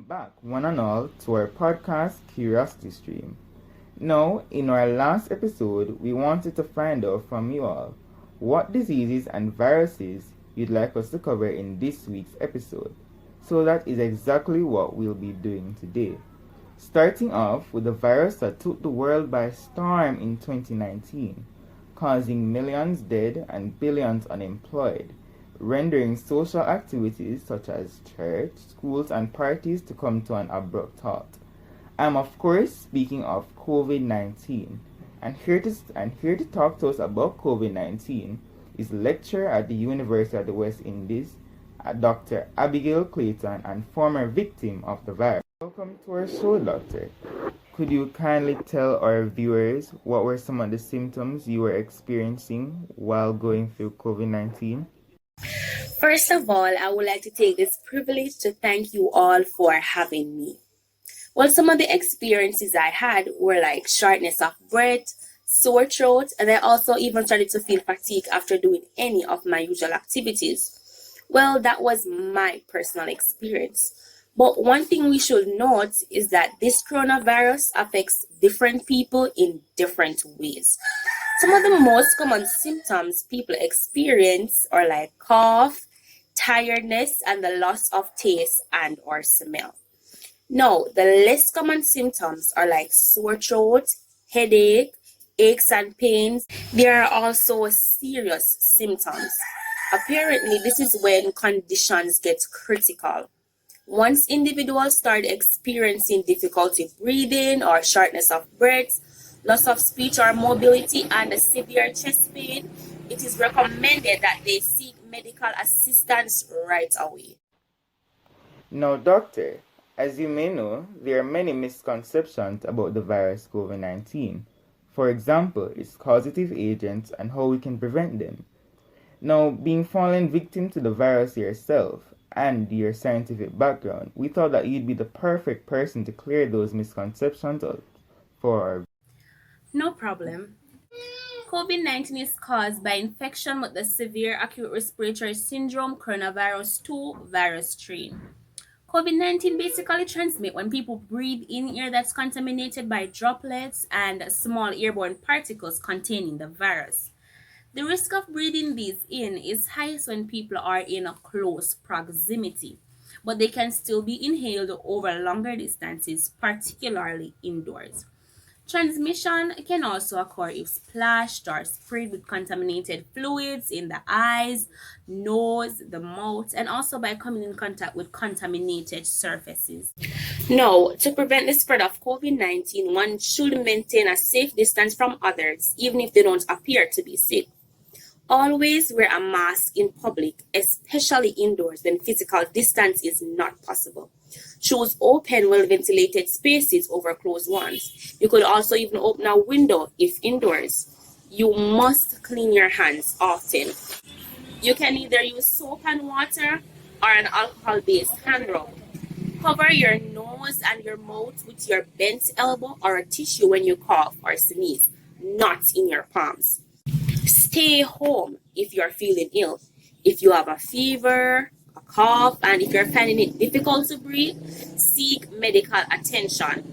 Welcome back, one and all, to our podcast Curiosity Stream. Now, in our last episode, we wanted to find out from you all what diseases and viruses you'd like us to cover in this week's episode. So that is exactly what we'll be doing today. Starting off with a virus that took the world by storm in 2019, causing millions dead and billions unemployed, rendering social activities such as church, schools, and parties to come to an abrupt halt. I'm of course speaking of COVID-19, and here to talk to us about COVID-19 is lecturer at the University of the West Indies, Dr. Abigail Clayton, and former victim of the virus. Welcome to our show, Doctor. Could you kindly tell our viewers what were some of the symptoms you were experiencing while going through COVID-19? First of all, I would like to take this privilege to thank you all for having me. Well, some of the experiences I had were like shortness of breath, sore throat, and I also even started to feel fatigue after doing any of my usual activities. Well, that was my personal experience. But one thing we should note is that this coronavirus affects different people in different ways. Some of the most common symptoms people experience are like cough, tiredness, and the loss of taste and or smell. Now, the less common symptoms are like sore throat, headache, aches and pains. There are also serious symptoms. Apparently, this is when conditions get critical. Once individuals start experiencing difficulty breathing or shortness of breath, loss of speech or mobility, and a severe chest pain, it is recommended that they seek medical assistance right away. Now, Doctor, as you may know, there are many misconceptions about the virus COVID-19. For example, its causative agents and how we can prevent them. Now, being fallen victim to the virus yourself and your scientific background, we thought that you'd be the perfect person to clear those misconceptions up for our. No problem. COVID 19 is caused by infection with the severe acute respiratory syndrome coronavirus 2 virus strain. COVID 19 basically transmit when people breathe in air that's contaminated by droplets and small airborne particles containing the virus. The risk of breathing these in is highest when people are in a close proximity, but they can still be inhaled over longer distances, particularly indoors. Transmission can also occur if splashed or sprayed with contaminated fluids in the eyes, nose, the mouth, and also by coming in contact with contaminated surfaces. Now, to prevent the spread of COVID 19, one should maintain a safe distance from others, even if they don't appear to be sick. Always wear a mask in public, especially indoors when physical distance is not possible. Choose open, well ventilated spaces over closed ones. You could also even open a window if indoors. You must clean your hands often. You can either use soap and water or an alcohol based hand rub. Cover your nose and your mouth with your bent elbow or a tissue when you cough or sneeze, not in your palms. Stay home if you're feeling ill. If you have a fever, a cough, and if you're finding it difficult to breathe, seek medical attention.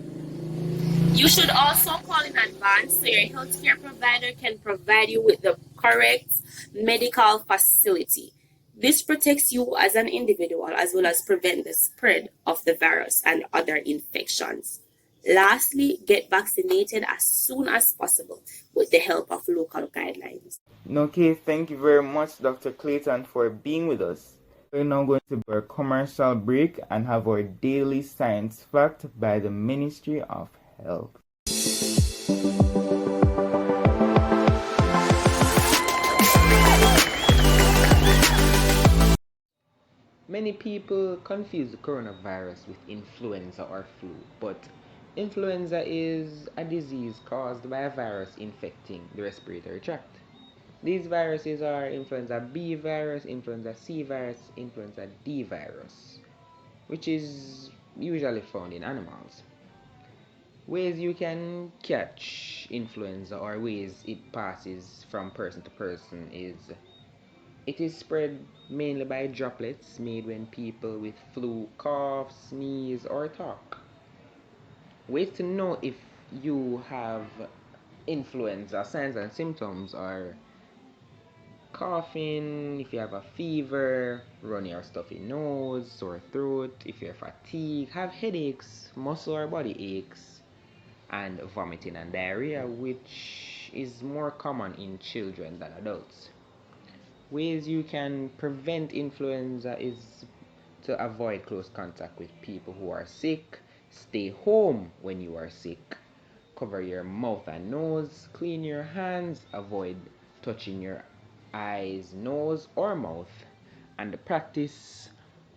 You should also call in advance so your healthcare provider can provide you with the correct medical facility. This protects you as an individual as well as prevent the spread of the virus and other infections. Lastly, get vaccinated as soon as possible with the help of local guidelines. Okay, thank you very much, Dr. Clayton, for being with us. We're now going to do our commercial break and have our daily science fact by the Ministry of Health. Many people confuse the coronavirus with influenza or flu, but influenza is a disease caused by a virus infecting the respiratory tract. These viruses are influenza B virus, influenza C virus, influenza D virus, which is usually found in animals. Ways you can catch influenza or ways it passes from person to person is It is spread mainly by droplets made when people with flu cough, sneeze, or talk. Ways to know if you have influenza signs and symptoms are coughing, if you have a fever, runny or stuffy nose, sore throat, if you're fatigued, have headaches, muscle or body aches, and vomiting and diarrhea, which is more common in children than adults. Ways you can prevent influenza is to avoid close contact with people who are sick, stay home when you are sick, cover your mouth and nose, clean your hands, avoid touching your eyes, nose, or mouth, and practice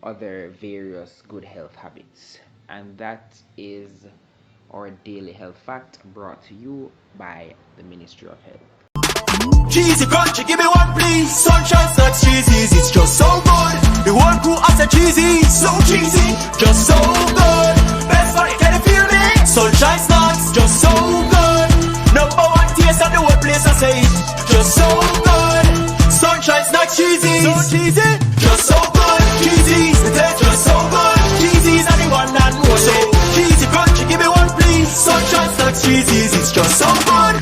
other various good health habits. And that is our daily health fact brought to you by the Ministry of Health. Cheesy crunchy, give me one please. Sunshine snacks, cheesies, it's just so good. The whole crew I said cheesy, so cheesy, just so good. Best for it, can you feel me? Sunshine snacks, just so good. Number one taste of the whole place, I say it, just so good. Sunshine snacks, cheesy, so cheesy, just so good. Cheesies, the taste just so good. Cheesies are the one and only. So cheesy crunchy, give me one please. Sunshine snacks, cheesies, it's just so good.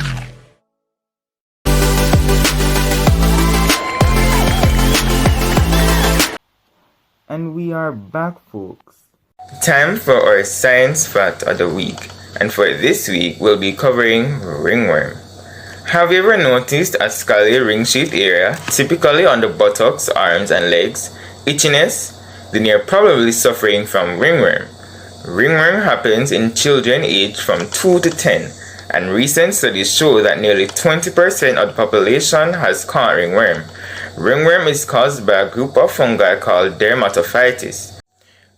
And we are back, folks. Time for our science fact of the week. And for this week, we'll be covering ringworm. Have you ever noticed a scaly ring-shaped area, typically on the buttocks, arms, and legs? Itchiness? Then you're probably suffering from ringworm. Ringworm happens in children aged from 2 to 10, and recent studies show that nearly 20% of the population has caught ringworm. Ringworm is caused by a group of fungi called dermatophytes.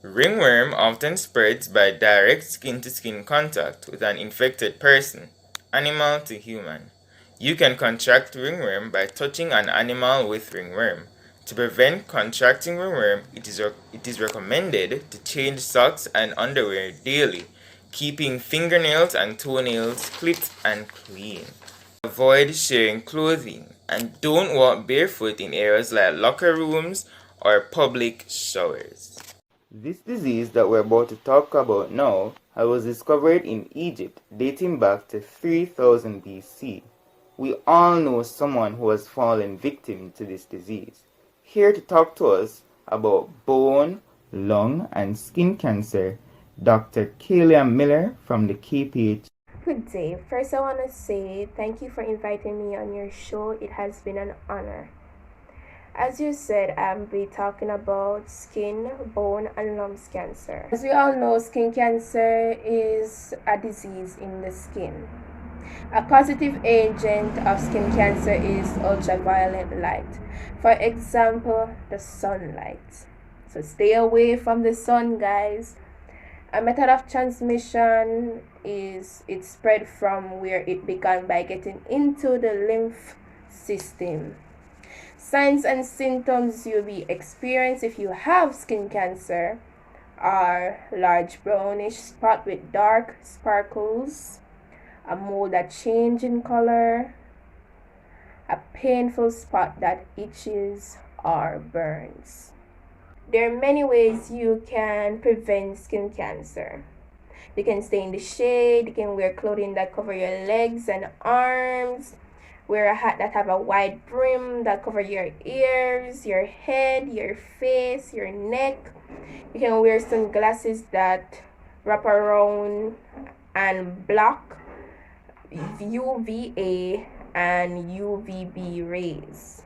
Ringworm often spreads by direct skin-to-skin contact with an infected person, animal to human. You can contract ringworm by touching an animal with ringworm. To prevent contracting ringworm, it is recommended to change socks and underwear daily, keeping fingernails and toenails clipped and clean. Avoid sharing clothing, and don't walk barefoot in areas like locker rooms or public showers. This disease that we're about to talk about now was discovered in Egypt, dating back to 3000 BC. We all know someone who has fallen victim to this disease. Here to talk to us about bone, lung, and skin cancer, Dr. Kalia Miller from the KPH. Good day. First, I want to say thank you for inviting me on your show. It has been an honor. As you said, I'll be talking about skin, bone, and lungs cancer. As we all know, skin cancer is a disease in the skin. A causative agent of skin cancer is ultraviolet light. For example, the sunlight. So stay away from the sun, guys. A method of transmission is it spread from where it began by getting into the lymph system. Signs and symptoms you'll be experiencing if you have skin cancer are large brownish spot with dark sparkles, a mole that changes in color, a painful spot that itches or burns. There are many ways you can prevent skin cancer. You can stay in the shade, you can wear clothing that cover your legs and arms, wear a hat that have a wide brim that cover your ears, your head, your face, your neck. You can wear sunglasses that wrap around and block UVA and UVB rays.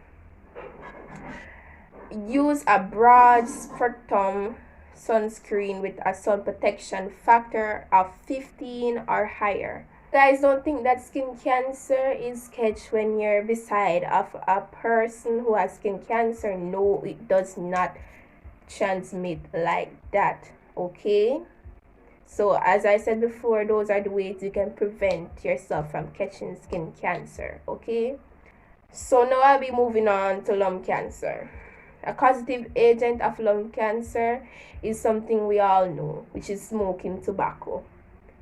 Use a broad spectrum sunscreen with a sun protection factor of 15 or higher. Guys, don't think that skin cancer is catch when you're beside of a person who has skin cancer. No, it does not transmit like that, okay? So as I said before, those are the ways you can prevent yourself from catching skin cancer, okay? So now I'll be moving on to lung cancer. A causative agent of lung cancer is something we all know, which is smoking tobacco.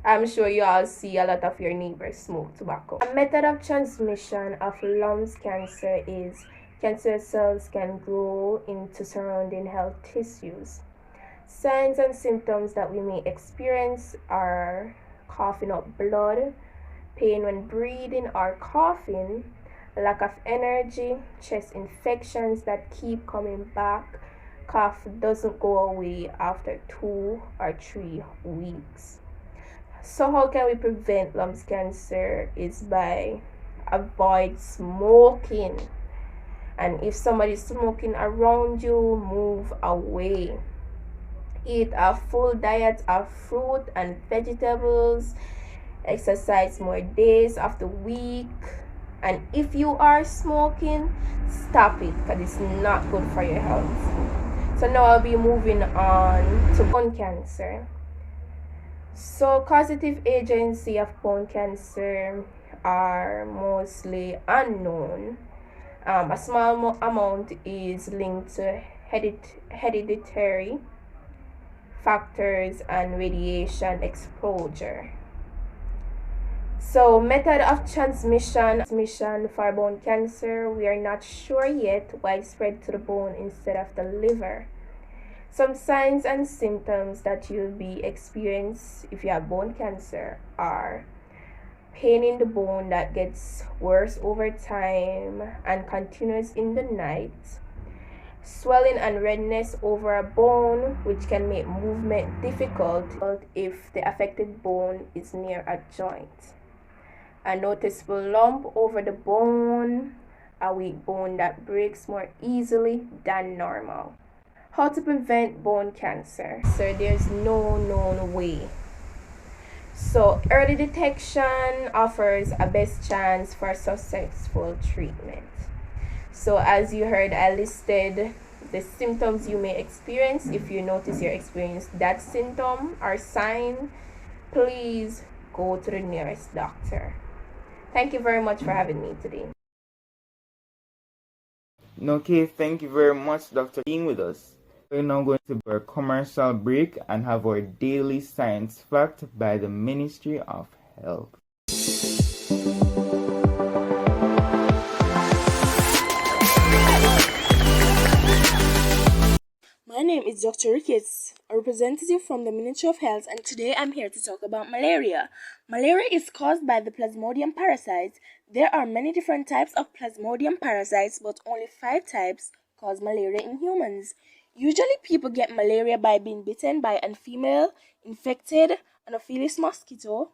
I'm sure you all see a lot of your neighbors smoke tobacco. A method of transmission of lung cancer is Cancer cells can grow into surrounding health tissues. Signs and symptoms that we may experience are coughing up blood, pain when breathing or coughing, lack of energy, chest infections that keep coming back, cough doesn't go away after 2 or 3 weeks. So how can we prevent lungs cancer is by avoid smoking. And if somebody's smoking around you, move away. Eat a full diet of fruit and vegetables. Exercise more days of the week. And if you are smoking, stop it because it's not good for your health. So now I'll be moving on to bone cancer. So causative agency of bone cancer are mostly unknown. A small amount is linked to hereditary factors and radiation exposure. So method of transmission for bone cancer, we are not sure yet why it spread to the bone instead of the liver. Some signs and symptoms that you'll be experiencing if you have bone cancer are pain in the bone that gets worse over time and continues in the night, swelling and redness over a bone, which can make movement difficult if the affected bone is near a joint, a noticeable lump over the bone, a weak bone that breaks more easily than normal. How to prevent bone cancer? So there's no known way. So early detection offers a best chance for successful treatment. So as you heard, I listed the symptoms you may experience. If you notice you're experiencing that symptom or sign, please go to the nearest doctor. Thank you very much for having me today. Okay, thank you very much, Dr. being with us. We're now going to do a commercial break and have our daily science fact by the Ministry of Health. My name is Dr. Ricketts, a representative from the Ministry of Health, and today I'm here to talk about malaria. Malaria is caused by the Plasmodium parasite. There are many different types of Plasmodium parasites, but only 5 types cause malaria in humans. Usually people get malaria by being bitten by a female infected Anopheles mosquito.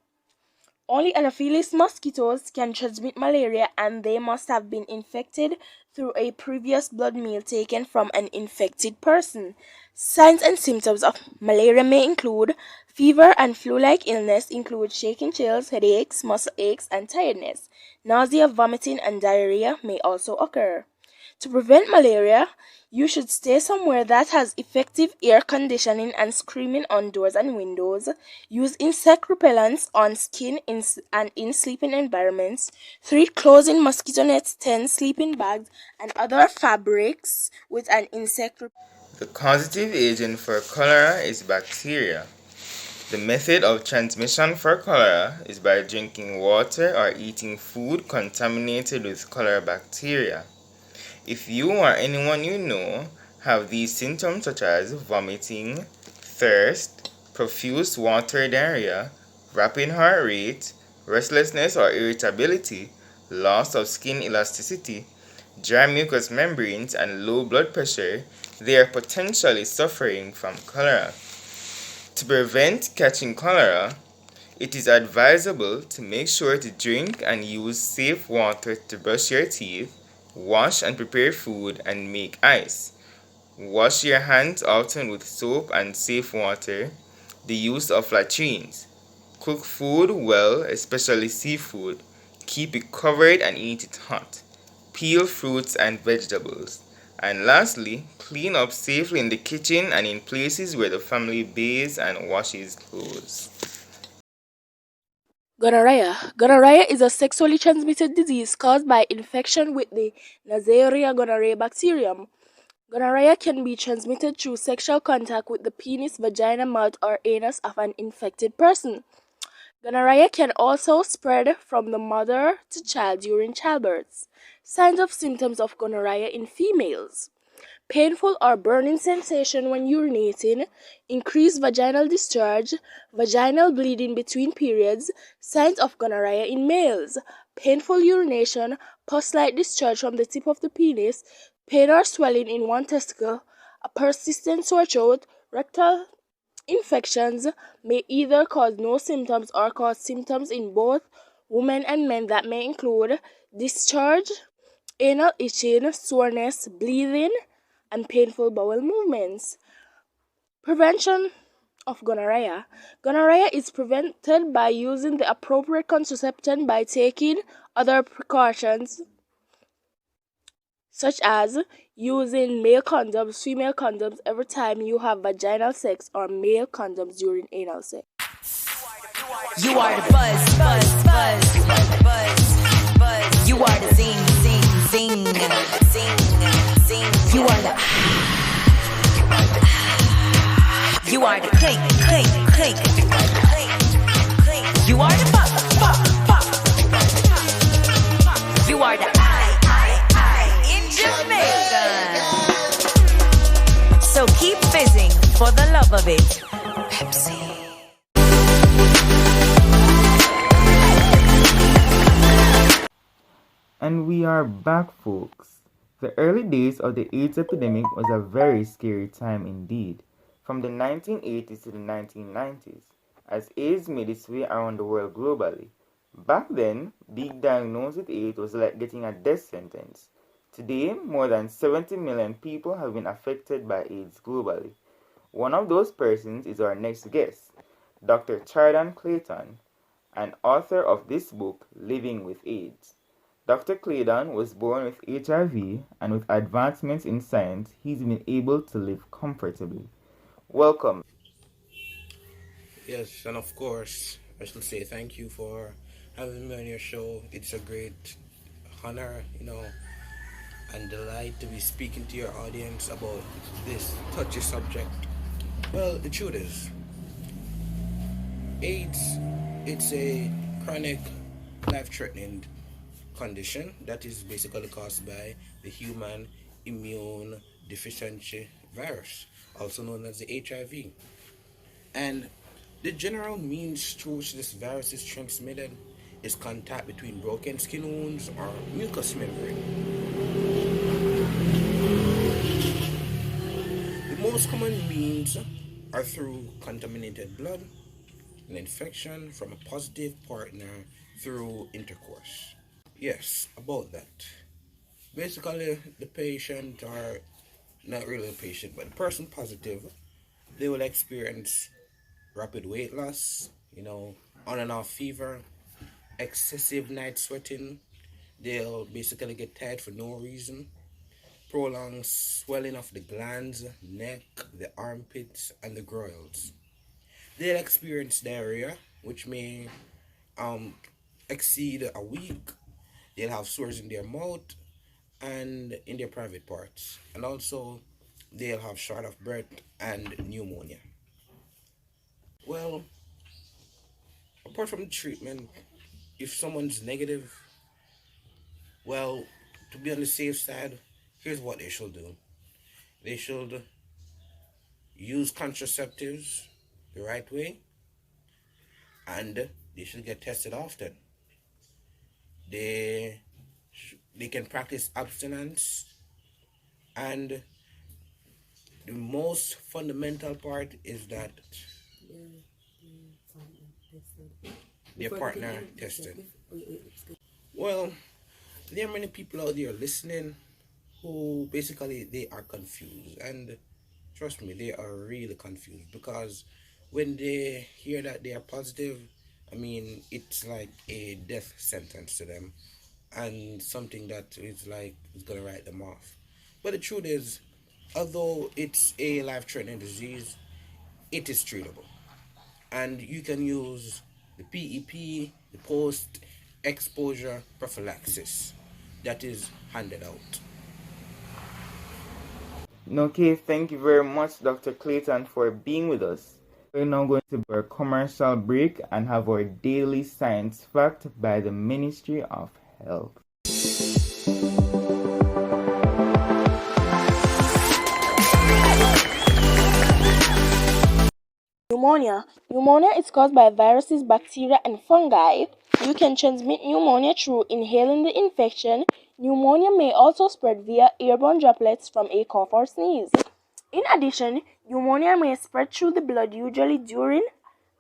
Only Anopheles mosquitoes can transmit malaria, and they must have been infected through a previous blood meal taken from an infected person. Signs and symptoms of malaria may include fever and flu-like illness, include shaking, chills, headaches, muscle aches, and tiredness. Nausea, vomiting, and diarrhea may also occur. To prevent malaria, you should stay somewhere that has effective air conditioning and screening on doors and windows. Use insect repellents on skin and in sleeping environments. 3. Closing mosquito nets, tents, sleeping bags, and other fabrics with an insect repellent. The causative agent for cholera is bacteria. The method of transmission for cholera is by drinking water or eating food contaminated with cholera bacteria. If you or anyone you know have these symptoms such as vomiting, thirst, profuse water diarrhea, rapid heart rate, restlessness or irritability, loss of skin elasticity, dry mucous membranes, and low blood pressure, they are potentially suffering from cholera. To prevent catching cholera, it is advisable to make sure to drink and use safe water to brush your teeth, wash and prepare food, and make ice. Wash your hands often with soap and safe water. The use of latrines. Cook food well, especially seafood. Keep it covered and eat it hot. Peel fruits and vegetables. And lastly, clean up safely in the kitchen and in places where the family bathes and washes clothes. Gonorrhea. Gonorrhea is a sexually transmitted disease caused by infection with the Neisseria gonorrhoeae bacterium. Gonorrhea can be transmitted through sexual contact with the penis, vagina, mouth, or anus of an infected person. Gonorrhea can also spread from the mother to child during childbirth. Signs of symptoms of gonorrhea in females: painful or burning sensation when urinating, increased vaginal discharge, vaginal bleeding between periods. Signs of gonorrhea in males: painful urination, pus-like discharge from the tip of the penis, pain or swelling in one testicle, a persistent sore throat. Rectal infections may either cause no symptoms or cause symptoms in both women and men that may include discharge, anal itching, soreness, bleeding, and painful bowel movements. Prevention of gonorrhea. Gonorrhea is prevented by using the appropriate contraception by taking other precautions such as using male condoms, female condoms every time you have vaginal sex, or male condoms during anal sex. You are the buzz, buzz, buzz, buzz, buzz. You are the zing, zing, zing, zing, zing. You are the. You are the click, click, click, click. You are the pop, pop, pop. You are the I in Jamaica. So keep fizzing for the love of it. Pepsi. And we are back, folks. The early days of the AIDS epidemic was a very scary time indeed, from the 1980s to the 1990s, as AIDS made its way around the world globally. Back then, being diagnosed with AIDS was like getting a death sentence. Today, more than 70 million people have been affected by AIDS globally. One of those persons is our next guest, Dr. Chardon Clayton, an author of this book, Living with AIDS. Dr. Clayton was born with HIV, and with advancements in science, he's been able to live comfortably. Welcome. Yes, and of course, I should say thank you for having me on your show. It's a great honor, and delight to be speaking to your audience about this touchy subject. Well, the truth is, AIDS, it's a chronic, life-threatening condition that is basically caused by the human immune deficiency virus, also known as the HIV. And the general means through which this virus is transmitted is contact between broken skin wounds or mucous membrane. The most common means are through contaminated blood, an infection from a positive partner through intercourse. Yes, about that. Basically, the patient, or not really a patient, but the person positive, they will experience rapid weight loss, on and off fever, excessive night sweating. They'll basically get tired for no reason, prolonged swelling of the glands, neck, the armpits, and the groins. They'll experience diarrhea, which may exceed a week. They'll have sores in their mouth and in their private parts. And also, they'll have short of breath and pneumonia. Well, apart from the treatment, if someone's negative, well, to be on the safe side, here's what they should do. They should use contraceptives the right way, and they should get tested often. They can practice abstinence, and the most fundamental part is that their partner tested. Well, there are many people out there listening who basically they are confused, and trust me, they are really confused, because when they hear that they are positive, it's like a death sentence to them, and something that is gonna write them off. But the truth is, although it's a life-threatening disease, it is treatable, and you can use the PEP, the post-exposure prophylaxis, that is handed out. Okay, thank you very much, Dr. Clayton, for being with us. We're now going to do a commercial break and have our daily science fact by the Ministry of Health. Pneumonia. Pneumonia is caused by viruses, bacteria, and fungi. You can transmit pneumonia through inhaling the infection. Pneumonia may also spread via airborne droplets from a cough or sneeze. In addition, pneumonia may spread through the blood, usually during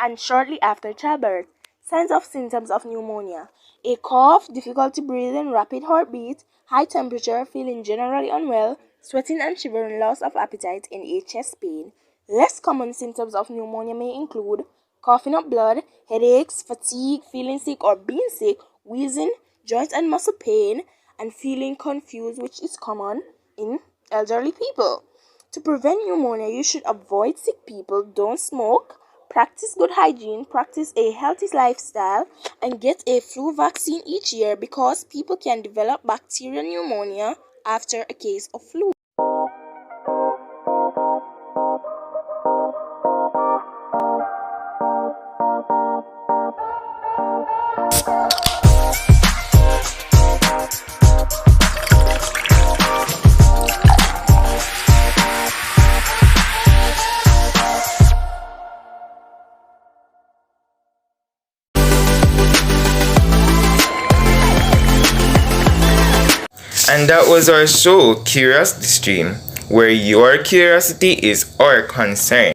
and shortly after childbirth. Signs of symptoms of pneumonia: a cough, difficulty breathing, rapid heartbeat, high temperature, feeling generally unwell, sweating and shivering, loss of appetite, and a chest pain. Less common symptoms of pneumonia may include coughing up blood, headaches, fatigue, feeling sick or being sick, wheezing, joint and muscle pain, and feeling confused, which is common in elderly people. To prevent pneumonia, you should avoid sick people, don't smoke, practice good hygiene, practice a healthy lifestyle, and get a flu vaccine each year because people can develop bacterial pneumonia after a case of flu. And that was our show, Curiosity Stream, where your curiosity is our concern.